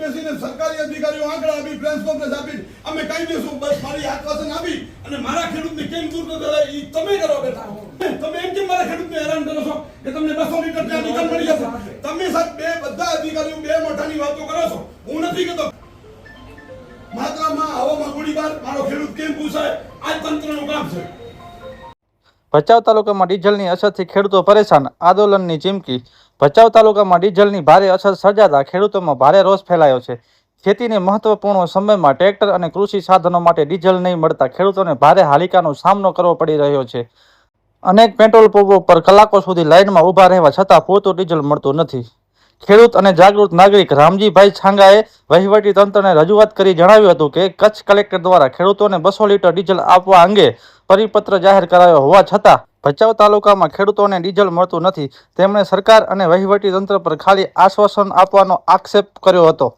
બેસીને સરકારી અધિકારીઓ આંકડા આપી પ્રેસ કોન્ફરન્સ આપી અમે કહી દઈશું બસ મારી આશ્વાસન આપી અને મારા ખેડૂતને કેમ દૂર ન થાય એ તમે કરો બેટા તમે એમ કેમ મારા ખેડૂતને હેરાન કરો છો કે તમને 200 લીટર ત્યાં નિકાલ મળી જશે તમે સાહેબ બે બધા અધિકારીઓ બે મોટાની વાતો કરો છો હું નથી કહેતો માત્રામાં હવામાં ગોળીબાર મારો ખેડૂત કેમ પૂછાય આ તંત્રનું કામ છે। ભચાઉ તાલુકામાં ડીઝલની અછતથી ખેડૂતો પરેશાન, આંદોલનની ચીમકી। ભચાઉ તાલુકામાં ડીઝલની ભારે અછત સર્જાતા ખેડૂતોમાં ભારે રોષ ફેલાયો છે। ખેતીને મહત્વપૂર્ણ સમયમાં ટ્રેક્ટર અને કૃષિ સાધનો માટે ડીઝલ નહીં મળતા ખેડૂતોને ભારે હાલાકીનો સામનો કરવો પડી રહ્યો છે। અનેક પેટ્રોલ પંપો પર કલાકો સુધી લાઇનમાં ઊભા રહેવા છતાં પૂરતું ડીઝલ મળતું નથી। ખેડૂત અને જાગૃત નાગરિક રામજીભાઈ છાંગાએ વહીવટી તંત્રને રજૂઆત કરી જણાવ્યું હતું કે કચ્છ કલેક્ટર દ્વારા ખેડૂતોને 200 લીટર ડીઝલ આપવા અંગે પરિપત્ર જાહેર કરાયો હોવા છતાં ભચાઉ તાલુકામાં ખેડૂતોને ડીઝલ મળતું નથી। તેમણે સરકાર અને વહીવટી તંત્ર પર ખાલી આશ્વાસન આપવાનો આક્ષેપ કર્યો હતો।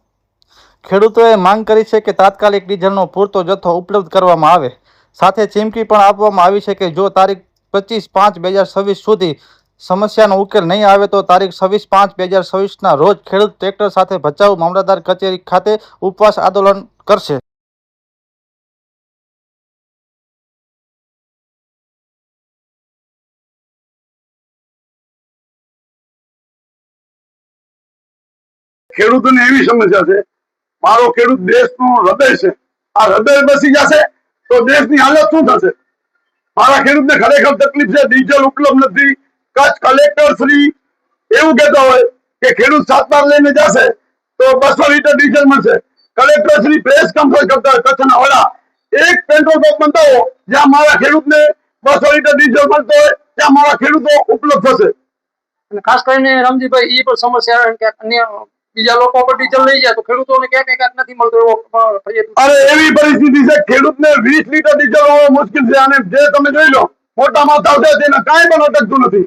ખેડૂતોએ માંગ કરી છે કે તાત્કાલિક ડીઝલનો પૂરતો જથ્થો ઉપલબ્ધ કરવામાં આવે। સાથે ચીમકી પણ આપવામાં આવી છે કે જો તારીખ 25/5/2026 સુધી સમસ્યાનો ઉકેલ નહીં આવે તો તારીખ 26/5/2026ના રોજ ખેડૂત ટ્રેક્ટર સાથે ભચાઉ મામલતદાર કચેરી ખાતે ઉપવાસ આંદોલન કરશે। ખેડૂતોને એવી સમસ્યા છે, મારો ખેડૂત દેશનો હૃદય છે, આ હૃદય બેસી જશે તો દેશની હાલત શું થશે? મારા ખેડૂતને ખરેખર તકલીફ છે, ડીઝલ ઉપલબ્ધ નથી। કચ્છ કલેક્ટર શ્રી એવું કહેતા હોય કે ખેડૂત 7 બાર લઈને જશે તો 200 લીટર ડીઝલ મળશે। કલેક્ટર શ્રી પ્રેસ કોન્ફરન્સ કરતા હોય કચ્છના વડા, એક પેટ્રોલ પંપ બતાવો જ્યાં મારા ખેડૂતને 200 લીટર ડીઝલ મળતો હોય ત્યાં મારા ખેડૂતો ઉપલબ્ધ થશે। અને ખાસ કરીને રામજીભાઈ એ પણ સમસ્યા કે અન્ય બીજા લોકો પર ડીઝલ લઈ જાય તો ખેડૂતોને ક્યાંક નથી મળતો એવો। અરે એવી પરિસ્થિતિ છે, ખેડૂતને 20 લીટર ડીઝલ હોવો મુશ્કેલ છે। અને જે તમે જોઈ લો મોટા માથા છે તેને કાંઈ પણ અટકતું નથી,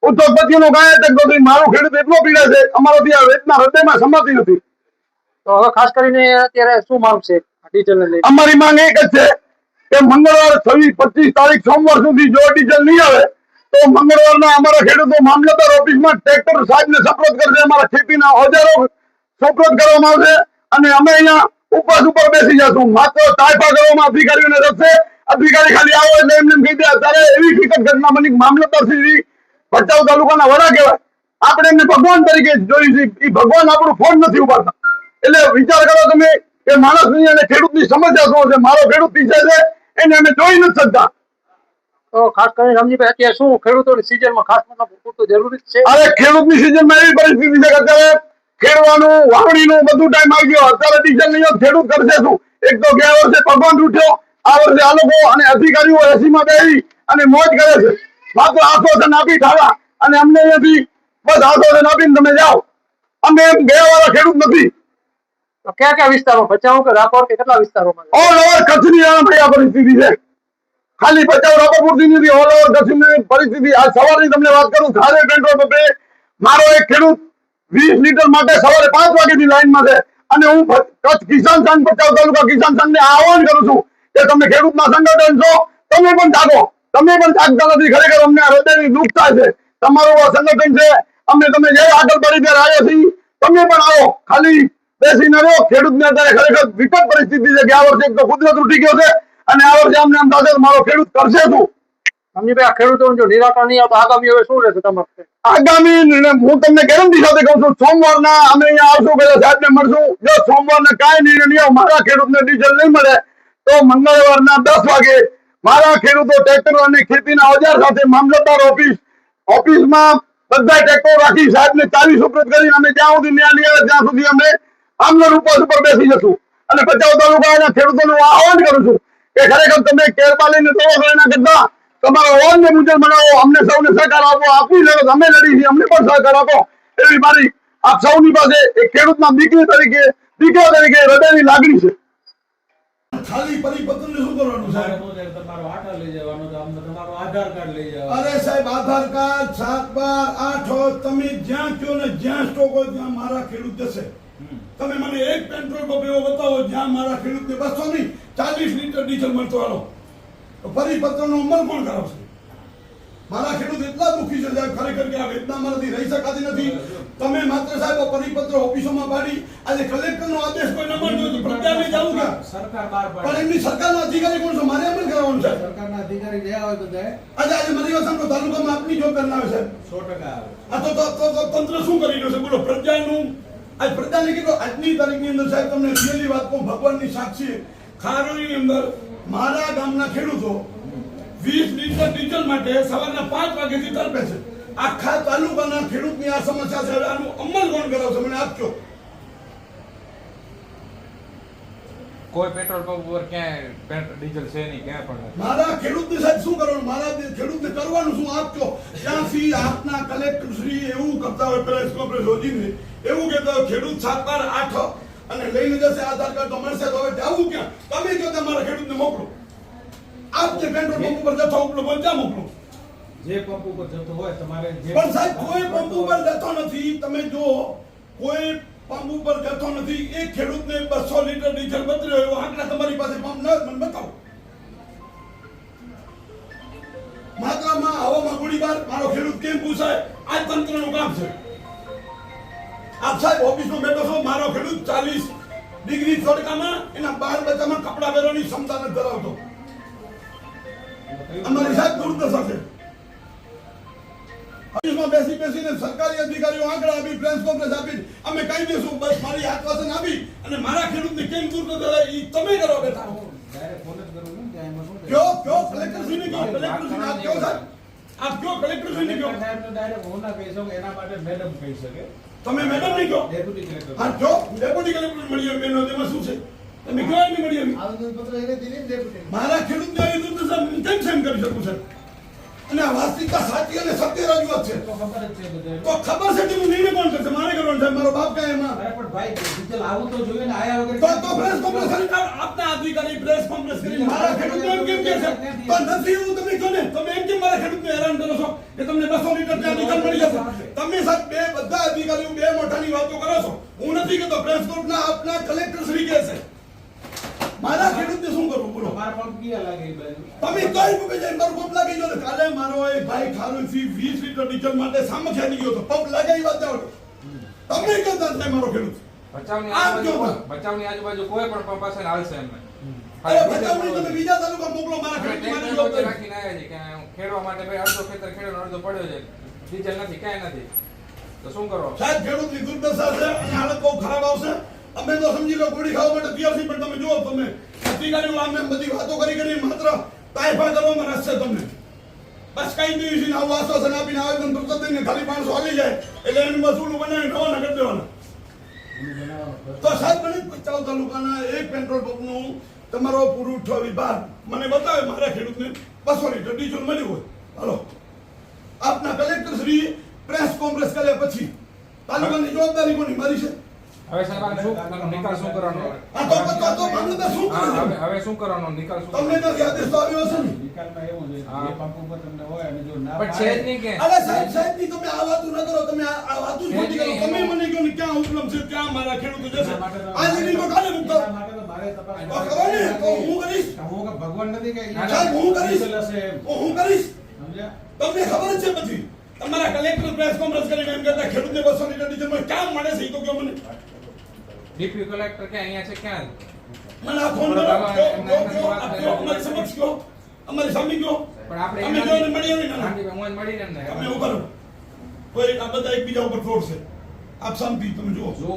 ઉદ્યોગપતિઓનો કાંઈ અટકતો નથી। મારું ખેડૂત એટલો પીડા છે, અમારો ત્યાં વેચના હૃદયમાં સમાતી નથી। તો હવે ખાસ કરીને અત્યારે શું માંગ છે ડીઝલને લઈને? અમારી માંગ એક જ છે કે મંગળવાર 26-25 તારીખ સોમવાર સુધી જો ડીઝલ નહીં આવે તો મંગળવારના અમારા ખેડૂતો મામલતદાર ઓફિસમાં ટ્રેક્ટર સાહેબને સપોર્ટ કરશે, અમારા ખેતીના ઓજારો સપોર્ટ કરવામાં આવશે અને અમે અહીંયા ઉપવાસ ઉપર બેસી જશું। માત્ર તાયફા કરવામાં અધિકારીઓને રસ્તે અધિકારી ખાલી આવો એટલે એમને કહી દે। અત્યારે એવી વિકટ ઘટના બની, મામલતદાર શ્રી ભચાઉ તાલુકાના વડા કહેવાય, આપણે એમને ભગવાન તરીકે જોઈ છે, એ ભગવાન આપણું ફોન નથી ઉપાડતા। એટલે વિચાર કરો તમે કે માણસની અને ખેડૂતની સમસ્યા શું છે? મારો ખેડૂત પીછે છે એને અમે જોઈ નથી શકતા। તો ખાસ કરીને રામજીભાઈ અત્યારે શું ખેડૂતોની સિઝનમાં ખાસ પૂરતું જરૂરી છે? અરે ખેડૂતની સિઝનમાં એવી પરિસ્થિતિ છે કે અત્યારે ખેડવાનું વાવણીનું બધું ટાઈમ આવી ગયો, અત્યારે ડીઝલ નહીં ખેડૂત કરશે શું? એક તો ગયા વર્ષે ભગવાન ઉઠ્યો, આ વર્ષે આ લોકો અને અધિકારીઓ એસીમાં બેસી અને મોજ કરે છે, માત્ર આશ્વાસન આપી ઠાવા અને અમને અહીંયાથી બસ આશ્વાસન આપીને તમે જાઓ। અમે એમ ગયા વાળા ખેડૂત નથી। કયા કયા વિસ્તારોમાં, ભચાઉ કે રાપર કે કેટલા વિસ્તારોમાં? ઓલ ઓવર કચ્છની આ પરિસ્થિતિ છે, ખાલી ભચાઉ રાપર પૂરતી નથી, ઓલ ઓવર કચ્છની પરિસ્થિતિ। આ સવારની તમને વાત કરું, ખારે પેટ્રોલ પંપે મારો એક ખેડૂત 20 લીટર માટે સવારે 5 વાગ્યાથી લાઈનમાં છે અને હું કચ્છ કિસાન સંઘ ભચાઉ તાલુકા કિસાન સંઘને આહવાન કરું છું કે તમે ખેડૂતના સંગઠન છો, તમે પણ જાગો। તમે પણ જાગતા નથી, ખરેખર અમને હૃદયની દુઃખ થાય છે। તમારું આ સંગઠન છે, અમને તમે જે આગળ પડી ત્યારે આવ્યા છીએ, તમે પણ આવો, ખાલી બેસીને રહો। ખેડૂતને અત્યારે ખરેખર વિકટ પરિસ્થિતિ છે કે આ વર્ષે એક તો કુદરત ઉઠી ગયો છે અને આ વર્ષે અમને એમ થશે મારો ખેડૂત કરશે શું? રામજીભાઈ, આ ખેડૂતોનું જો નિરાકરણ નહીં આવે તો આગામી હવે શું રહેશે તમારે? આગામી હું તમને ગેરંટી સાથે કહું છું, સોમવારના અમે અહીંયા આવશું, પેલા સાહેબને મળશું। જો સોમવારના કાંઈ નિર્ણય નહીં આવે, મારા ખેડૂતને ડીઝલ નહીં મળે તો મંગળવારના 10 વાગે મારા ખેડૂતો ટ્રેક્ટર અને ખેતીના ઓજાર સાથે મામલતદાર ઓફિસમાં બધા ટ્રેક્ટરો રાખી સાહેબને ચાવી સુપ્રત કરીને અમે જ્યાં સુધી ન્યાય નહીં આવે ત્યાં સુધી અમે આમનો ઉપવાસ ઉપર બેસી જશું। અને ભચાઉ તાલુકાના ખેડૂતોનું આહવાન કરું છું કે ખરેખર તમે કેરબા લઈને દોડો છો એના કરતા તમારા ઓનને મુજબ બનાવો, અમને સૌને સહકાર આપો, આપી લડત અમે લડી છીએ, અમને પણ સહકાર આપો, એવી મારી આપ સૌની પાસે એક ખેડૂતના દીકરા તરીકે હૃદયની લાગણી છે। ખાલી પરિપત્રને શું કરવાનું સાહેબ? તમારો આધાર લઈ જવાનો, તમારો આધાર કાર્ડ લઈ જવાનો। અરે સાહેબ, આધાર કાર્ડ 7 બાર 8 તમે જ્યાં કયો ને જ્યાં સ્ટોક હોય ત્યાં મારા ખેડૂત જશે। તમે મને એક પેટ્રોલ પંપ એવો બતાવો જ્યાં મારા ખેડૂતને 200 નહીં 40 લીટર ડીઝલ મળતો હાલો, તો પરિપત્રનો અમલ કોણ કરાવશે? મારા ખેડૂત એટલા દુઃખી છે સાહેબ ખરેખર કે આ વેદના મારાથી રહી શકાતી નથી. તમે માત્ર સાહેબ પરિપત્ર ઓફિસોમાં પાડી આજે કલેક્ટરનો આદેશ કોઈ ન મળતો તો પ્રજાને જવું ક્યાં? સરકાર બહાર પણ પાડે. એમની સરકારના અધિકારી કોણ છે? મારે અમલ કરવાનું છે. સરકારના અધિકારી ગયા હોય બધાએ આજે મારી વસંતો તાલુકામાં આપની જોબ કરનાર છે. 100% આવે. આ તો તંત્ર શું કરી રહ્યું છે બોલો? પ્રજાનું આજ પ્રજાને કીધું આજની તારીખની અંદર સાહેબ તમને રિયલી વાત કહું, ભગવાનની સાક્ષી ખારોલીની અંદર મારા ગામના ખેડૂતો 20 લીટર ડીઝલ માટે સવારના 5 વાગ્યાથી તડપે છે. આખા તાલુકાના ખેડૂતની આ સમસ્યા છે. હવે આનું અમલ કોણ કરાવશે મને આપજો. કોઈ પેટ્રોલ પંપ ઉપર ક્યાંય ડીઝલ છે નહીં, ક્યાંય પણ નથી. મારા ખેડૂતને સાહેબ શું કરવાનું? મારા ખેડૂતને કરવાનું શું આપજો? ત્યાંથી આપના કલેક્ટર શ્રી એવું કરતા હોય, પ્રેસ કોન્ફરન્સ યોજીને એવું કહેતા હોય ખેડૂત 7/8 અને લઈને જશે આધાર કાર્ડ તો મળશે. તો હવે જાવું ક્યાં? તમે કહો તમારા ખેડૂતને મોકલો. આપ જે પેટ્રોલ પંપ ઉપર જથ્થો ઉપલો હોય ત્યાં મોકલો. જે પંપ ઉપર જતો હોય તમારે જે પણ સાહેબ કોઈ પંપ ઉપર જથ્થો નથી. તમે જો કોઈ પંપ ઉપર જથ્થો નથી. એક ખેડૂતને 200 લીટર ડીઝલ બદલ્યો એવો આંકડા તમારી પાસે પંપ ન મને બતાવો. માત્રામાં હવામાં ગોળીબાર મારો ખેડૂત કેમ પૂછાય? આ તંત્રનું કામ છે. આપ સાહેબ ઓફિસમાં બેઠો છો, મારો ખેડૂત 40 ડિગ્રી તડકામાં એના બાળ બચ્ચામાં કપડા પહેરવાની ક્ષમતા નથી ધરાવતો. અમારી સાહેબ દુર્દશા છે. ઓફિસમાં બેસીને સરકારી અધિકારીઓ આંકડા આપી, પ્રેસ કોન્ફરન્સ આપી અમે કહી દઈશું બસ મારી આશ્વાસન આપી અને મારા ખેડૂતને કેમ દૂર ન થાય એ તમે કરો બેઠા. ડાયરેક્ટ ફોન જ કરવું ને કે એમાં શું થાય? કયો કલેક્ટરશ્રીને કયો કલેક્ટરશ્રીને આપ કયો સાહેબ આપ કયો કલેક્ટરશ્રીને કયો કલેક્ટર સાહેબને ડાયરેક્ટ હું ના કહી શકું, એના માટે મેડમ કહી શકે. તમે મેડમ નહીં કહો. Deputy collector. હા જો ડેપ્યુટી કલેક્ટર મળી આવી બેનો તેમાં શું છે? તમે કયો એની મળી આવી? આવેદનપત્ર એને દીધી ને ડેપ્યુટી. મારા ખેડૂતને આવી દુર્દશા હું કેમ સહન કરી શકું સર? અને આ વાસ્તવિકતા સાચી અને સત્ય રજૂઆત છે. તો ખબર જ છે બધે. તો ખબર છે કે હું નિર્ણય કોણ કરશે? મારે કરવાનો છે. મારો બાપ કાંઈ એમાં અરે પણ ભાઈ ડીઝલ આવું તો જોઈએ ને, આયા વગર તો પ્રેસ કોન્ફરન્સ કરી આપના અધિકારી પ્રેસ કોન્ફરન્સ કરી મારા ખેડૂતને એમ કેમ કહે છે? તો નથી એવું તમે કહો ને. તમે એમ કેમ મારા ખેડૂતને હેરાન કરો છો કે તમને 200 લીટર ત્યાં ડીઝલ મળી જશે? તમે સાહેબ બે બધા અધિકારીઓ બે મોઢાની વાતો કરો છો. હું નથી કહેતો. પ્રેસ કોન્ફરન્સના આપના કલેક્ટર શ્રી કહે છે. મારા ખેડૂતને શું કરવું બોલો? મારા પંપ ક્યાં લાગે એ બાજુ? તમે કઈ મૂકે જાય મારો પંપ લાગી ગયો ને? કાલે મારો એક ભાઈ ખારોથી 20 લીટર ડીઝલ માટે સામખ્યા ગયો તો પંપ લગાવી વાત જાવ. તમે કહેતા નથી મારો ખેડૂત. ભચાઉની આમ આજુબાજુ કેવું? ભચાઉની આજુબાજુ કોઈ પણ પંપ હશે ને હાલશે એમને. અરે બચાવની તમે બીજા તાલુકા મોકલો. મારા અમે ખેડૂત મારી ટ્રેક્ટર જવાબદારી. રાખીને આવ્યા છીએ કે ખેડવા માટે ભાઈ અડધો ખેતર ખેડવાનો અડધો પડ્યો છે, ડીઝલ નથી, કાંઈ નથી, તો શું કરો? સાહેબ ખેડૂતની દુર્દશા છે અને હાલત બહુ ખરાબ આવશે. અમે તો સમજી લો ગોળી ખાવા માટે તૈયાર છીએ, પણ તમે જુઓ તમે અધિકારીઓ આમ એમ બધી વાતો કરી માત્ર તાયફા કરવામાં રસ છે તમને. બસ કઈ દિવસ આવું આશ્વાસન આપીને આવેદન પત્ર દઈને ખાલી 500 આવી જાય એટલે એનું મસૂલું બનાવીને રવાના કરી દેવાના. તો સાહેબ મને ભચાઉ તાલુકાના એક પેટ્રોલ પંપનું તમારો પુરવઠો વિભાગ મને બતાવે મારા ખેડૂતને 200 લીટર ડીઝલ મળ્યું હોય. હાલો આપના કલેક્ટર શ્રી પ્રેસ કોન્ફરન્સ કર્યા પછી તાલુકાની જવાબદારી કોની? મારી છે. હવે સાહેબ આનો શું નિકાલ શું કરવાનો? આ તો મામલતદાર શું કરે છે? હવે શું કરવાનો નિકાલ શું તમને કરવાનો? નથી આદેશ તો આવ્યો હશે ને? નિકાલમાં એવું છે હા. જે પંપ ઉપર તમને હોય અને જો ના પણ છે જ નહીં કે અરે સાહેબ ની તમે આ વાતું ન કરો. તમે આ વાતું જ ખોટી કરો. તમે મને કહો ને ક્યાં ઉપલબ્ધ છે ત્યાં મારા ખેડૂતો જશે. આ જમીન તો કાલે મૂકતો. એના માટે તો મારે તપાસ તો કરો ને. તો હું કરીશ. હું કે ભગવાન નથી કે સાહેબ હું કરીશ. ડીઝલ હશે એમ. તો હું કરીશ. સમજ્યા? તમને ખબર જ છે પછી તમારા કલેક્ટર પ્રેસ કોન્ફરન્સ કરીને એમ કહેતા ખેડૂતને 200 લીટર ડીઝલ માં ક્યાં મળે છે એ તો કહો મને. ડીપી કલેક્ટર ક્યાં અહીંયા છે, ક્યાં? મને આ ફોન કરો. કયો અમારી સમક્ષ કયો, અમારી સામે કયો. પણ આપણે અમે જો એને મળી આવી ને ગાંધી મોહન મળીને એમને તમે એવું કરો. કોઈ આ બધા એકબીજા ઉપર ફ્રોડ છે. આપ શાંતિ તમે જુઓ. જો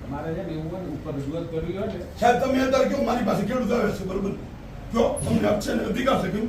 તમારે છે ને એવું હોય ને ઉપર રજૂઆત કરવી હોય ને સાહેબ તમે અત્યારે કયો મારી પાસે ખેડૂત આવે છે બરોબર કયો તમને હક છે ને અધિકાર છે કયો